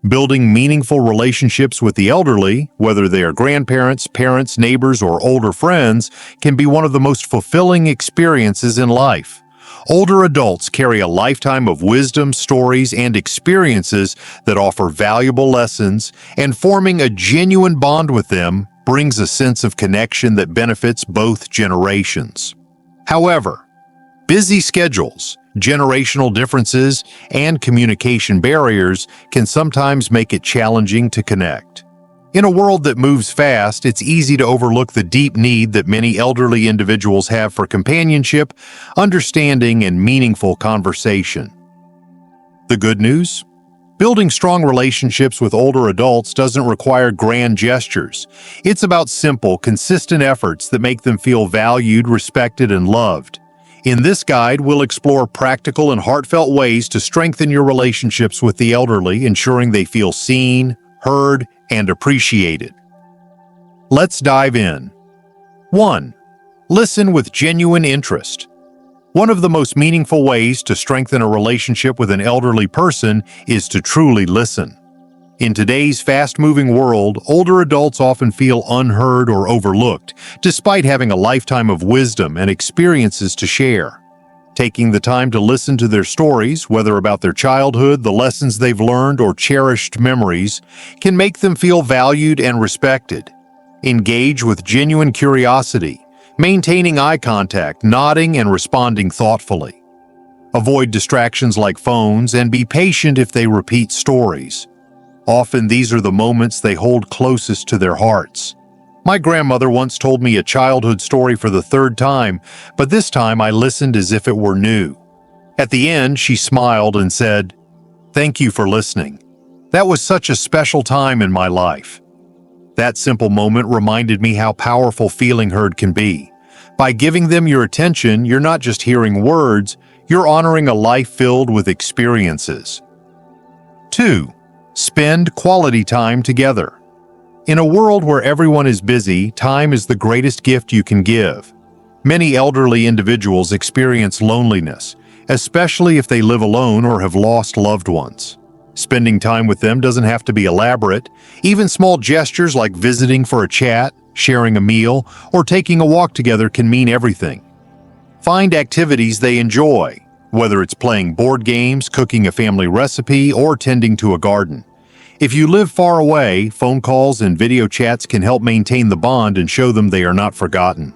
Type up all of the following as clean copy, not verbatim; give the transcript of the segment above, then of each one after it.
Building meaningful relationships with the elderly, whether they are grandparents, parents, neighbors, or older friends, can be one of the most fulfilling experiences in life. Older adults carry a lifetime of wisdom, stories, and experiences that offer valuable lessons, and forming a genuine bond with them brings a sense of connection that benefits both generations. However, busy schedules, generational differences, and communication barriers can sometimes make it challenging to connect. In a world that moves fast, it's easy to overlook the deep need that many elderly individuals have for companionship, understanding, and meaningful conversation. The good news? Building strong relationships with older adults doesn't require grand gestures. It's about simple, consistent efforts that make them feel valued, respected, and loved. In this guide, we'll explore practical and heartfelt ways to strengthen your relationships with the elderly, ensuring they feel seen, heard, and appreciated. Let's dive in. 1. Listen with genuine interest. One of the most meaningful ways to strengthen a relationship with an elderly person is to truly listen. In today's fast-moving world, older adults often feel unheard or overlooked, despite having a lifetime of wisdom and experiences to share. Taking the time to listen to their stories, whether about their childhood, the lessons they've learned, or cherished memories, can make them feel valued and respected. Engage with genuine curiosity, maintaining eye contact, nodding, and responding thoughtfully. Avoid distractions like phones and be patient if they repeat stories. Often these are the moments they hold closest to their hearts. My grandmother once told me a childhood story for the third time, but this time I listened as if it were new. At the end, she smiled and said, "Thank you for listening. That was such a special time in my life." That simple moment reminded me how powerful feeling heard can be. By giving them your attention, you're not just hearing words, you're honoring a life filled with experiences. 2. Spend quality time together. In a world where everyone is busy, time is the greatest gift you can give. Many elderly individuals experience loneliness, especially if they live alone or have lost loved ones. Spending time with them doesn't have to be elaborate. Even small gestures like visiting for a chat, sharing a meal, or taking a walk together can mean everything. Find activities they enjoy, whether it's playing board games, cooking a family recipe, or tending to a garden. If you live far away, phone calls and video chats can help maintain the bond and show them they are not forgotten.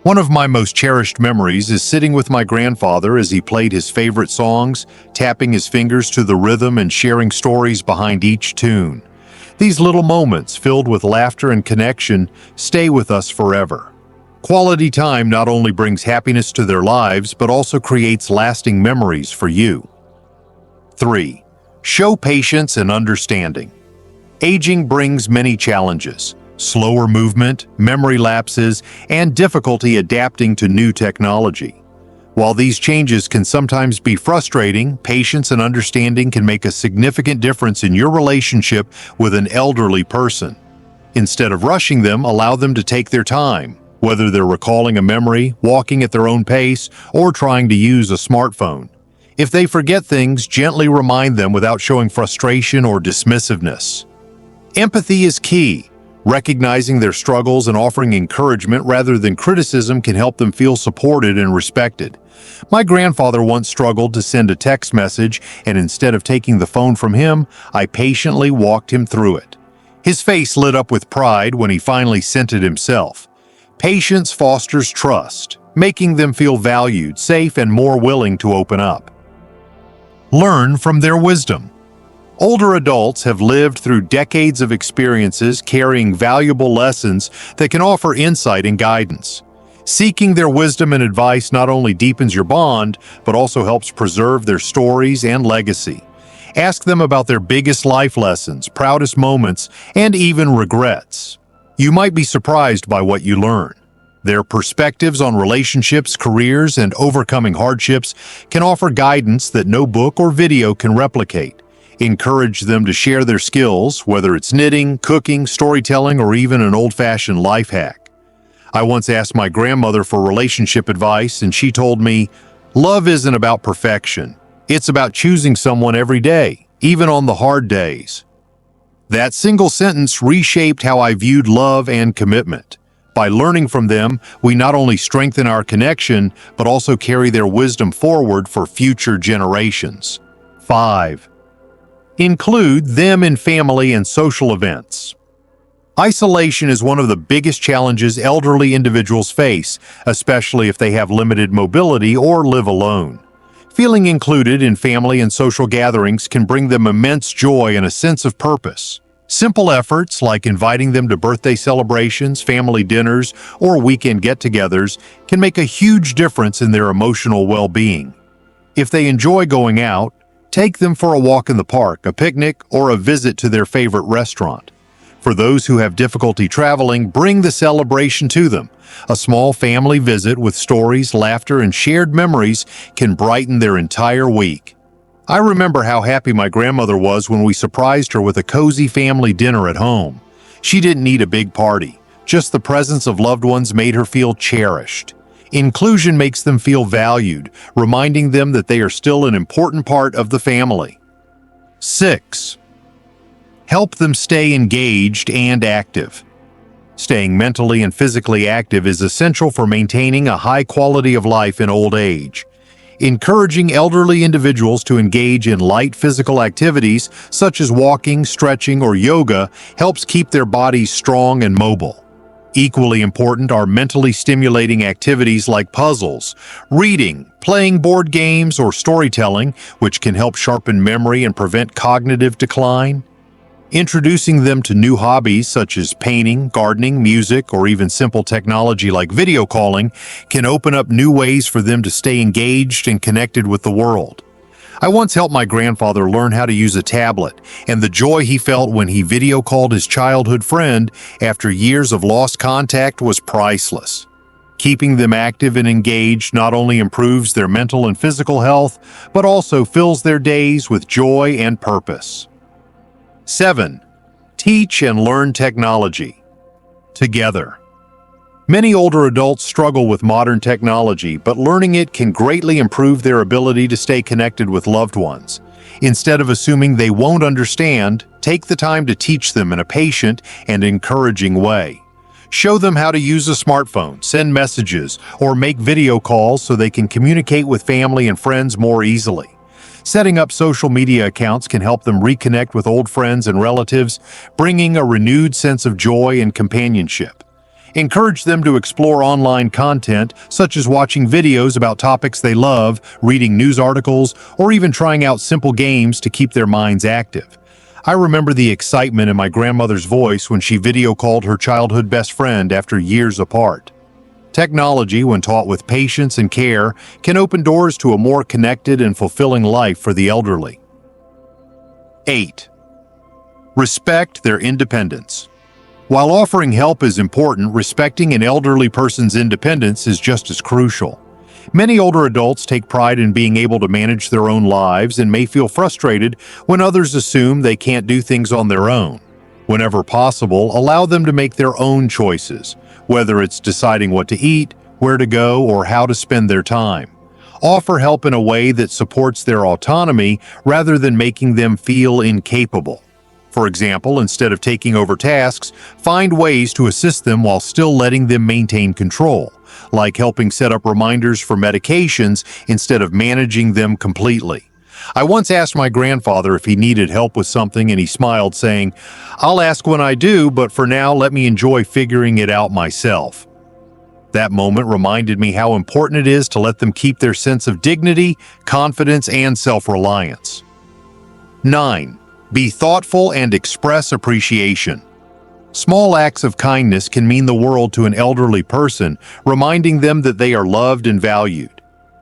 One of my most cherished memories is sitting with my grandfather as he played his favorite songs, tapping his fingers to the rhythm and sharing stories behind each tune. These little moments, filled with laughter and connection, stay with us forever. Quality time not only brings happiness to their lives, but also creates lasting memories for you. 3. Show patience and understanding. Aging brings many challenges: slower movement, memory lapses, and difficulty adapting to new technology. While these changes can sometimes be frustrating, patience and understanding can make a significant difference in your relationship with an elderly person. Instead of rushing them, allow them to take their time, whether they're recalling a memory, walking at their own pace, or trying to use a smartphone. If they forget things, gently remind them without showing frustration or dismissiveness. Empathy is key. Recognizing their struggles and offering encouragement rather than criticism can help them feel supported and respected. My grandfather once struggled to send a text message, and instead of taking the phone from him, I patiently walked him through it. His face lit up with pride when he finally sent it himself. Patience fosters trust, making them feel valued, safe, and more willing to open up. Learn from their wisdom. Older adults have lived through decades of experiences carrying valuable lessons that can offer insight and guidance. Seeking their wisdom and advice not only deepens your bond, but also helps preserve their stories and legacy. Ask them about their biggest life lessons, proudest moments, and even regrets. You might be surprised by what you learn. Their perspectives on relationships, careers, and overcoming hardships can offer guidance that no book or video can replicate. Encourage them to share their skills, whether it's knitting, cooking, storytelling, or even an old-fashioned life hack. I once asked my grandmother for relationship advice, and she told me, "Love isn't about perfection. It's about choosing someone every day even on the hard days. That single sentence reshaped how I viewed love and commitment. By learning from them, we not only strengthen our connection, but also carry their wisdom forward for future generations. 5. Include them in family and social events. Isolation is one of the biggest challenges elderly individuals face, especially if they have limited mobility or live alone. Feeling included in family and social gatherings can bring them immense joy and a sense of purpose. Simple efforts like inviting them to birthday celebrations, family dinners, or weekend get-togethers can make a huge difference in their emotional well-being. If they enjoy going out, take them for a walk in the park, a picnic, or a visit to their favorite restaurant. For those who have difficulty traveling, bring the celebration to them. A small family visit with stories, laughter, and shared memories can brighten their entire week. I remember how happy my grandmother was when we surprised her with a cozy family dinner at home. She didn't need a big party. Just the presence of loved ones made her feel cherished. Inclusion makes them feel valued, reminding them that they are still an important part of the family. 6. Help them stay engaged and active. Staying mentally and physically active is essential for maintaining a high quality of life in old age. Encouraging elderly individuals to engage in light physical activities such as walking, stretching, or yoga helps keep their bodies strong and mobile. Equally important are mentally stimulating activities like puzzles, reading, playing board games, or storytelling, which can help sharpen memory and prevent cognitive decline. Introducing them to new hobbies such as painting, gardening, music, or even simple technology like video calling can open up new ways for them to stay engaged and connected with the world. I once helped my grandfather learn how to use a tablet, and the joy he felt when he video called his childhood friend after years of lost contact was priceless. Keeping them active and engaged not only improves their mental and physical health, but also fills their days with joy and purpose. 7. Teach and learn technology. Together. Many older adults struggle with modern technology, but learning it can greatly improve their ability to stay connected with loved ones. Instead of assuming they won't understand, take the time to teach them in a patient and encouraging way. Show them how to use a smartphone, send messages, or make video calls so they can communicate with family and friends more easily. Setting up social media accounts can help them reconnect with old friends and relatives, bringing a renewed sense of joy and companionship. Encourage them to explore online content, such as watching videos about topics they love, reading news articles, or even trying out simple games to keep their minds active. I remember the excitement in my grandmother's voice when she video called her childhood best friend after years apart. Technology, when taught with patience and care, can open doors to a more connected and fulfilling life for the elderly. 8. Respect their independence. While offering help is important, respecting an elderly person's independence is just as crucial. Many older adults take pride in being able to manage their own lives and may feel frustrated when others assume they can't do things on their own. Whenever possible, allow them to make their own choices, whether it's deciding what to eat, where to go, or how to spend their time. Offer help in a way that supports their autonomy rather than making them feel incapable. For example, instead of taking over tasks, find ways to assist them while still letting them maintain control, like helping set up reminders for medications instead of managing them completely. I once asked my grandfather if he needed help with something, and he smiled, saying, "I'll ask when I do, but for now, let me enjoy figuring it out myself." That moment reminded me how important it is to let them keep their sense of dignity, confidence, and self-reliance. 9. Be thoughtful and express appreciation. Small acts of kindness can mean the world to an elderly person, reminding them that they are loved and valued.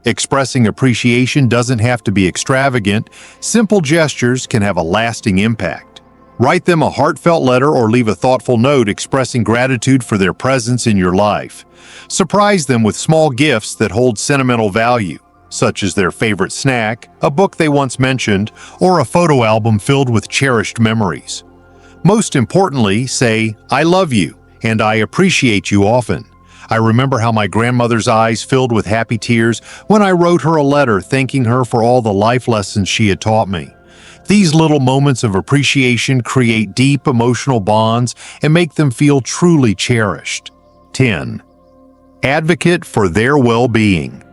Expressing appreciation doesn't have to be extravagant. Simple gestures can have a lasting impact. Write them a heartfelt letter or leave a thoughtful note expressing gratitude for their presence in your life. Surprise them with small gifts that hold sentimental value, such as their favorite snack, a book they once mentioned, or a photo album filled with cherished memories. Most importantly, say, "I love you," and "I appreciate you" often. I remember how my grandmother's eyes filled with happy tears when I wrote her a letter thanking her for all the life lessons she had taught me. These little moments of appreciation create deep emotional bonds and make them feel truly cherished. 10. Advocate for their well-being.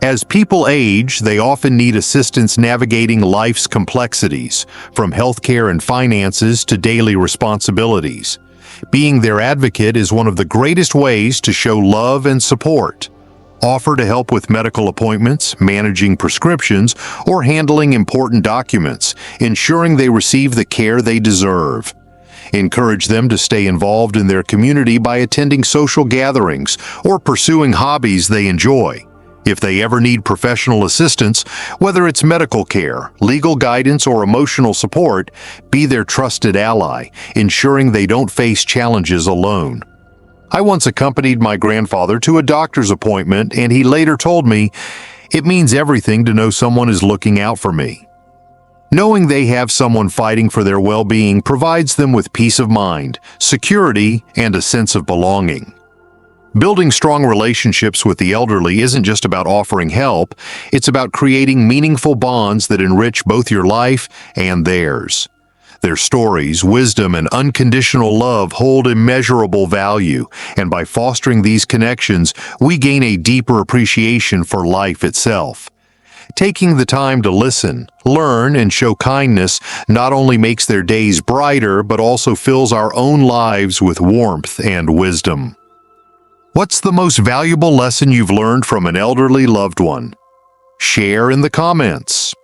As people age, they often need assistance navigating life's complexities, from healthcare and finances to daily responsibilities. Being their advocate is one of the greatest ways to show love and support. Offer to help with medical appointments, managing prescriptions, or handling important documents, ensuring they receive the care they deserve. Encourage them to stay involved in their community by attending social gatherings or pursuing hobbies they enjoy. If they ever need professional assistance, whether it's medical care, legal guidance, or emotional support, be their trusted ally, ensuring they don't face challenges alone. I once accompanied my grandfather to a doctor's appointment, and he later told me, "It means everything to know someone is looking out for me." Knowing they have someone fighting for their well-being provides them with peace of mind, security, and a sense of belonging. Building strong relationships with the elderly isn't just about offering help, it's about creating meaningful bonds that enrich both your life and theirs. Their stories, wisdom, and unconditional love hold immeasurable value, and by fostering these connections, we gain a deeper appreciation for life itself. Taking the time to listen, learn, and show kindness not only makes their days brighter, but also fills our own lives with warmth and wisdom. What's the most valuable lesson you've learned from an elderly loved one? Share in the comments.